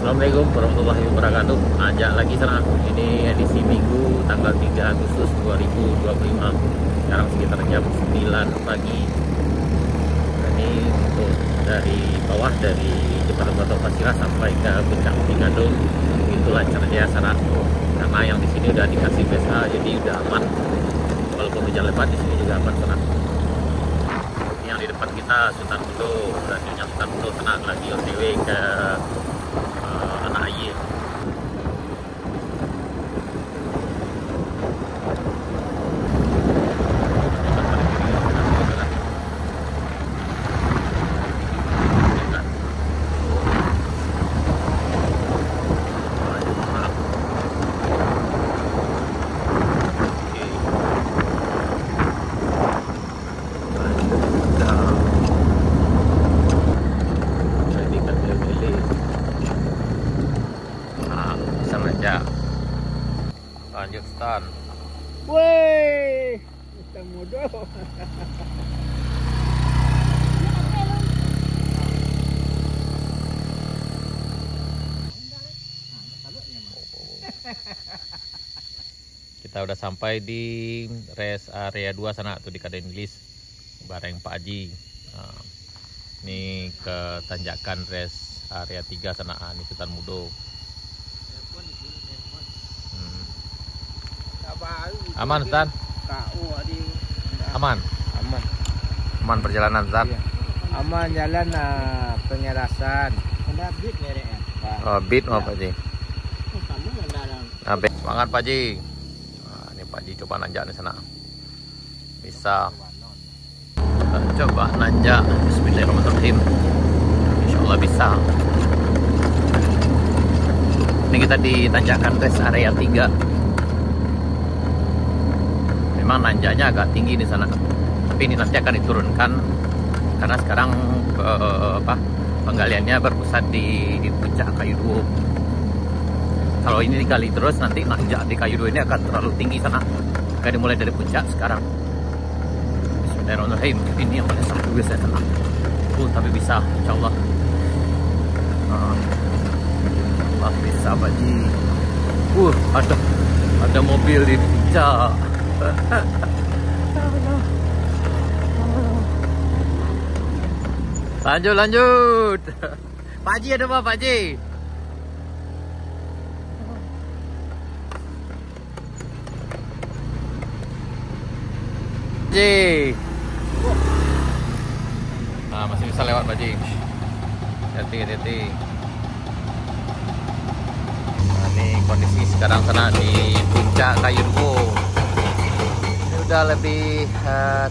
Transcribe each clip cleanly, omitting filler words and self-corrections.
Assalamualaikum warahmatullahi wabarakatuh. Ajak lagi sana. Ini edisi Minggu tanggal 3 Agustus 2025. Sekarang sekitar jam 9 pagi. Ini untuk dari bawah, dari Jembatan Batok Pasirah sampai ke Puncak Tinggadung itu lancar jaya sana. Karena yang di sini udah dikasih PSA, jadi udah aman. Walaupun hujan lebat, di sini juga aman sana. Yang di depan kita Sultan Budo, radionya Sultan Budo tenang lagi OTW ke Anak Aye. Lanjut stand. Woi, kita muda. Kita udah sampai di rest area 2 sana tuh di Kadenilis bareng Pak Haji. Nah, ini ke tanjakan rest area 3 sana, ini Sultan Budo. Aman Tan? Aman? Aman perjalanan Tan? Iya. Aman jalan penyerasan. Ada bit ya? Oh, bit mau Pak Haji? Semangat Pak Haji. Nah, ini Pak Haji coba nanjak di sana. Bisa. Kita coba nanjak. Bismillahirrahmanirrahim. Insya Allah bisa. Ini kita di tanjakan rest area 3. Memang nanjaknya agak tinggi di sana, tapi ini nanti akan diturunkan karena sekarang penggaliannya berpusat di puncak Kayu Duo. Kalau ini digali terus, nanti nanjak di Kayu Duo ini akan terlalu tinggi sana. Akan dimulai dari puncak sekarang. Bismillahirrahmanirrahim. Ini yang paling seru biasanya sana. Tapi bisa, insya Allah. Allah bisa Baji. Ada mobil di puncak. Lanjut. Pak Haji ada apa Pak Haji? Nah, masih bisa lewat Pak Haji. Hati-hati. Nah, ini kondisi sekarang sana di puncak Kayu Duo. Udah lebih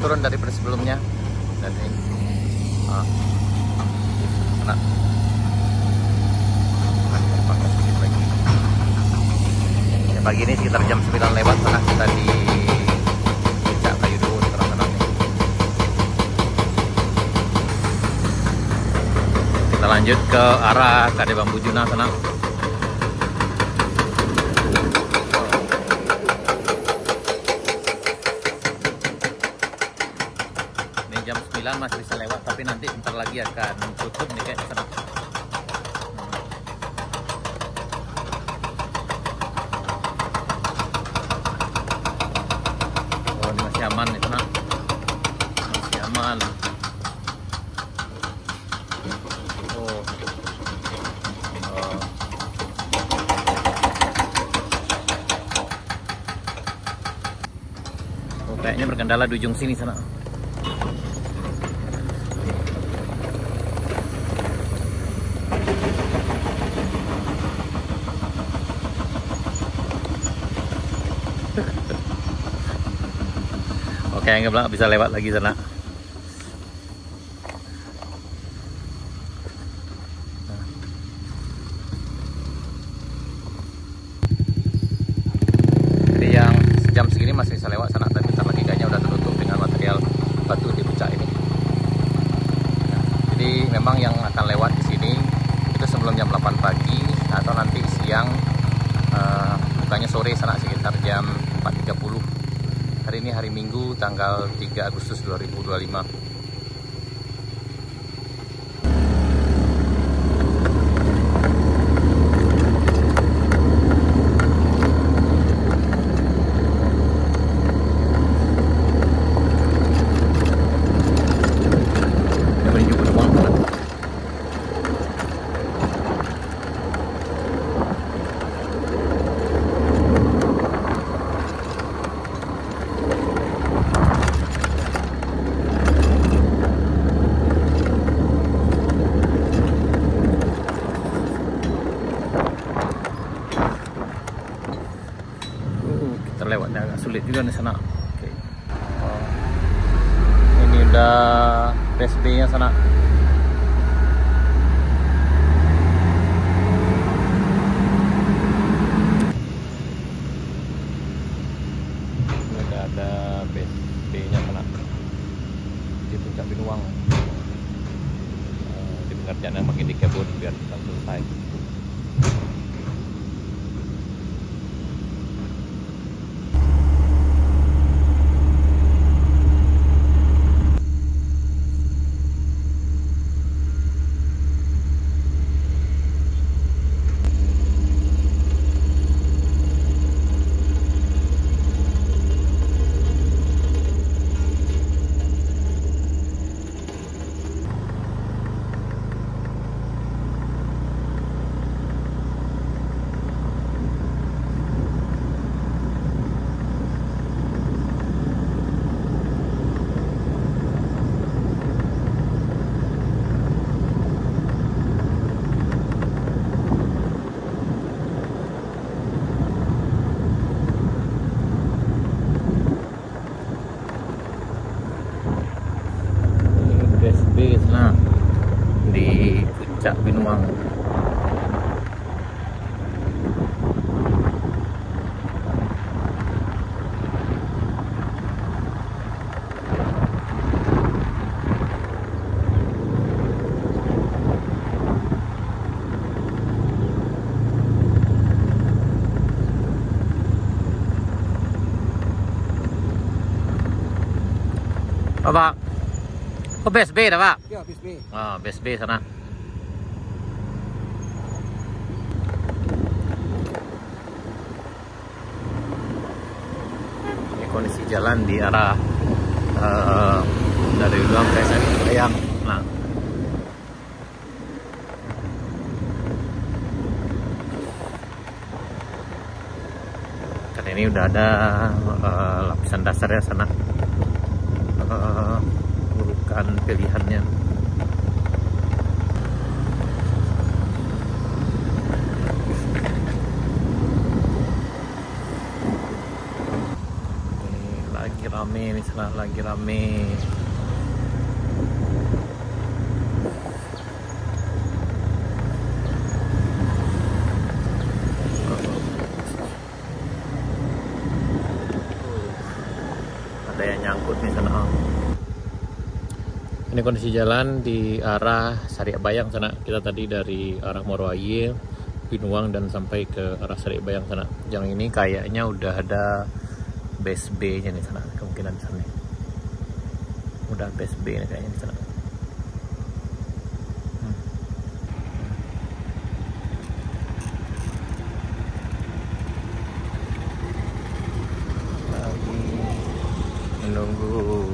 turun daripada sebelumnya. Dan ini ya, pagi ini sekitar jam 9 lewat sana kita di puncak Kayu Duo sekarang. Kita lanjut ke arah Kade Bambu Juna sana. Jam 9 masih bisa lewat, tapi nanti bentar lagi akan tutup nih kayak sana. Oh, ini masih aman nih sana. Masih aman. Oh, kayaknya berkendala di ujung sini sana. Oke, nggak bisa lewat lagi sana. Jadi yang jam segini masih bisa lewat sana, tapi bentar lagi kayaknya udah tertutup dengan material batu di puncak ini. Jadi memang yang akan lewat di sini itu sebelum jam 8 pagi atau nanti siang, bukannya sore sana sekitar jam 4.30. Hari ini hari Minggu tanggal 3 Agustus 2025. sulit juga di sana. Oke. Oh. Ini udah PSB nya sana. Udah ada PSB nya sana di Puncak Binuang. Di pengerjaannya makin dikebut biar cepat selesai. Nah, di Puncak Binuang. Pak, kok BSB dah Pak? Ya, BSB. Ah, BSB sana. Ini kondisi jalan di arah dari Luang ke Sari Bayang. Nah, kan ini udah ada lapisan dasarnya sana. Urukan pilihannya. Ini lagi rame, misalnya lagi rame. Ada yang nyangkut di sana. Ini kondisi jalan di arah Sari Bayang sana. Kita tadi dari arah Morowali, Binuang dan sampai ke arah Sari Bayang sana. Yang ini kayaknya udah ada BSB-nya di sana, kemungkinan di sana. Udah BSB nih kayaknya di sana. Lagi menunggu.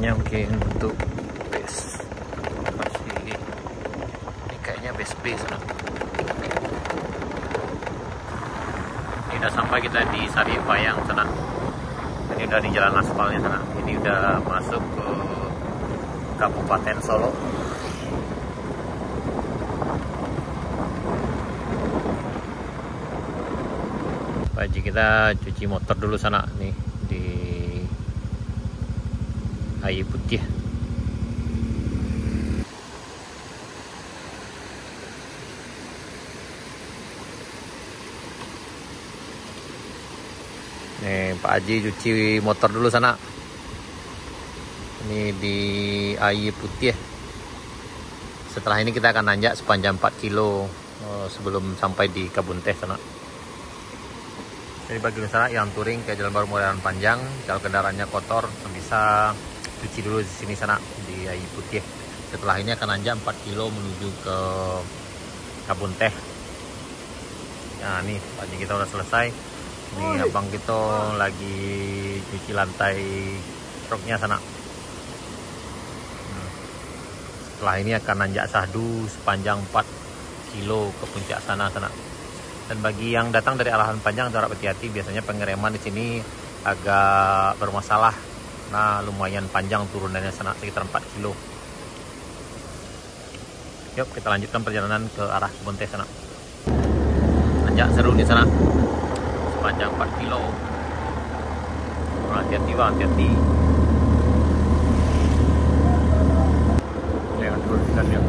Mungkin untuk base masih ini kayaknya BSB sana. Ini udah sampai kita di Sari Bayang sana. Ini udah di jalan aspalnya sana. Ini udah masuk ke Kabupaten Solo. Pak Haji, kita cuci motor dulu sana nih di Air Putih. Nih Pak Haji cuci motor dulu sana. Ini di Air Putih. Setelah ini kita akan nanjak sepanjang 4 kilo sebelum sampai di Kebun Teh sana. Jadi bagi misalnya yang touring ke Jalan Baru Modern Panjang, kalau kendaraannya kotor bisa cuci dulu di sini sana di Air Putih. Setelah ini akan nanjak 4 kilo menuju ke kebun teh. Nah nih pagi kita udah selesai. Ini abang kita lagi cuci lantai truknya sana. Setelah ini akan nanjak sahdu sepanjang 4 kilo ke puncak sana. Dan bagi yang datang dari arahan panjang harap hati-hati, biasanya pengereman di sini agak bermasalah. Nah lumayan panjang turunannya sana, sekitar 4 kilo. Yuk kita lanjutkan perjalanan ke arah kebun teh sana. Nanjak seru di sana sepanjang 4 kilo. Hati-hati bang, hati-hati. Lihat dulu yuk.